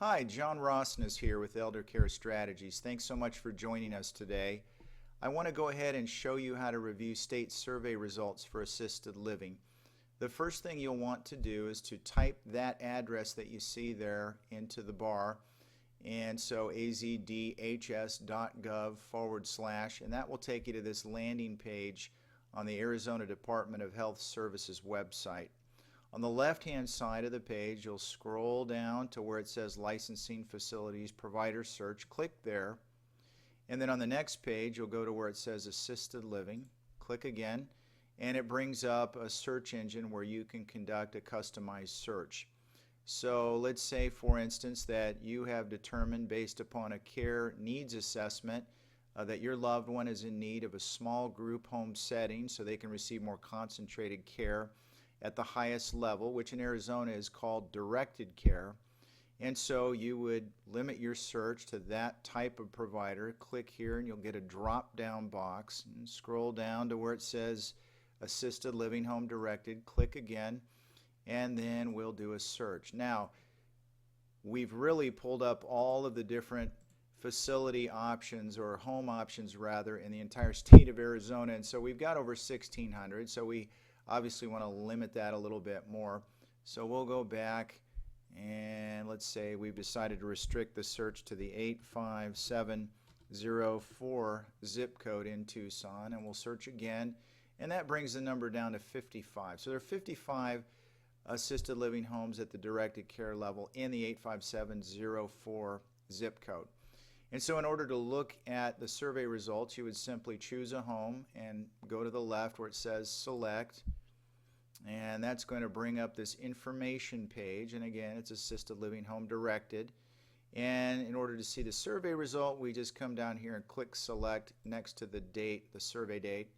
Hi, John Rossness here with Elder Care Strategies. Thanks so much for joining us today. I want to go ahead and show you how to review state survey results for assisted living. The first thing you'll want to do is to type that address that you see there into the bar, and so azdhs.gov/, and that will take you to this landing page on the Arizona Department of Health Services website. On the left-hand side of the page, you'll scroll down to where it says Licensing Facilities Provider Search. Click there. And then on the next page, you'll go to where it says Assisted Living. Click again, and it brings up a search engine where you can conduct a customized search. So let's say, for instance, that you have determined based upon a care needs assessment that your loved one is in need of a small group home setting so they can receive more concentrated care at the highest level, which in Arizona is called directed care. And so you would limit your search to that type of provider. Click here and you'll get a drop-down box and scroll down to where it says Assisted Living Home Directed. Click again, and then we'll do a search. Now, we've really pulled up all of the different facility options, or home options rather, in the entire state of Arizona, and so we've got over 1,600, so we obviously want to limit that a little bit more. So we'll go back and let's say we've decided to restrict the search to the 85704 zip code in Tucson, and we'll search again, and that brings the number down to 55. So there are 55 assisted living homes at the directed care level in the 85704 zip code. And so in order to look at the survey results, you would simply choose a home and go to the left where it says Select, and that's going to bring up this information page, and again it's Assisted Living Home Directed. And in order to see the survey result, we just come down here and click Select next to the date, the survey date.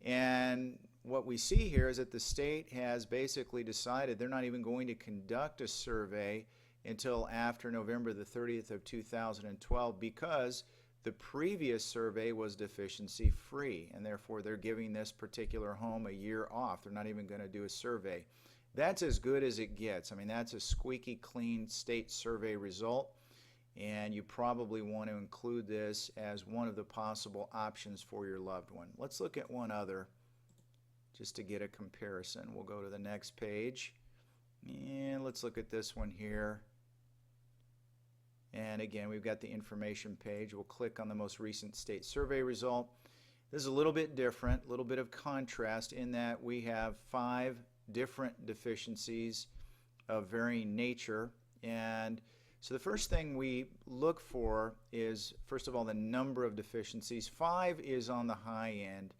And what we see here is that the state has basically decided they're not even going to conduct a survey until after November the 30th of 2012, because the previous survey was deficiency free, and therefore they're giving this particular home a year off. They're not even going to do a survey. That's as good as it gets. I mean, that's a squeaky clean state survey result, and you probably want to include this as one of the possible options for your loved one. Let's look at one other just to get a comparison. We'll go to the next page, and let's look at this one here. And again, we've got the information page. We'll click on the most recent state survey result. This is a little bit different, a little bit of contrast in that we have 5 different deficiencies of varying nature. And so the first thing we look for is, first of all, the number of deficiencies. 5 is on the high end.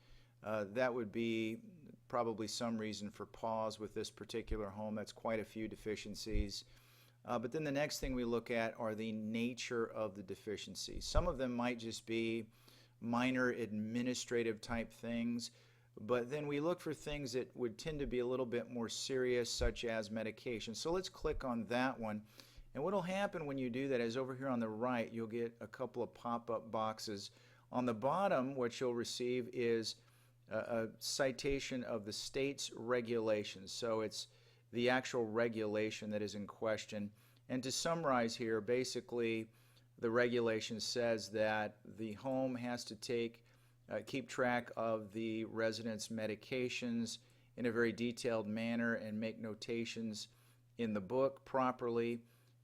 That would be probably some reason for pause with this particular home. That's quite a few deficiencies. But then the next thing we look at are the nature of the deficiencies. Some of them might just be minor administrative type things, but then we look for things that would tend to be a little bit more serious, such as medication. So let's click on that one. And what will happen when you do that is over here on the right, you'll get a couple of pop-up boxes. On the bottom, what you'll receive is a citation of the state's regulations. So it's the actual regulation that is in question. And to summarize here, basically the regulation says that the home has to keep track of the resident's medications in a very detailed manner and make notations in the book properly,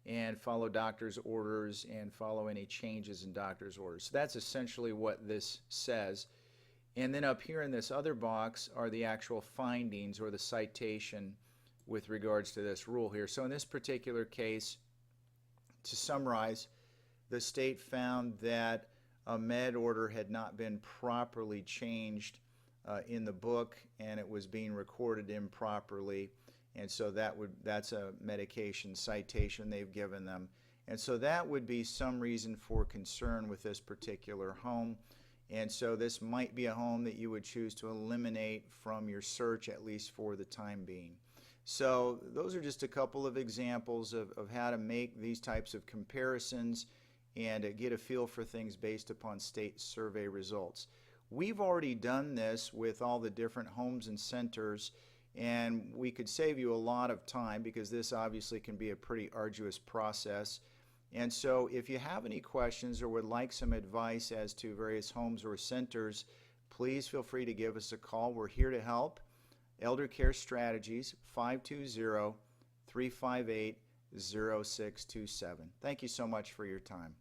and follow doctor's orders and follow any changes in doctor's orders. So that's essentially what this says. And then up here in this other box are the actual findings, or the citation, with regards to this rule here. So in this particular case, to summarize, the state found that a med order had not been properly changed in the book, and it was being recorded improperly, and so that's a medication citation they've given them. And so that would be some reason for concern with this particular home. And so this might be a home that you would choose to eliminate from your search, at least for the time being. So those are just a couple of examples of how to make these types of comparisons and get a feel for things based upon state survey results. We've already done this with all the different homes and centers, and we could save you a lot of time, because this obviously can be a pretty arduous process. And so if you have any questions or would like some advice as to various homes or centers, please feel free to give us a call. We're here to help. Elder Care Strategies, 520-358-0627. Thank you so much for your time.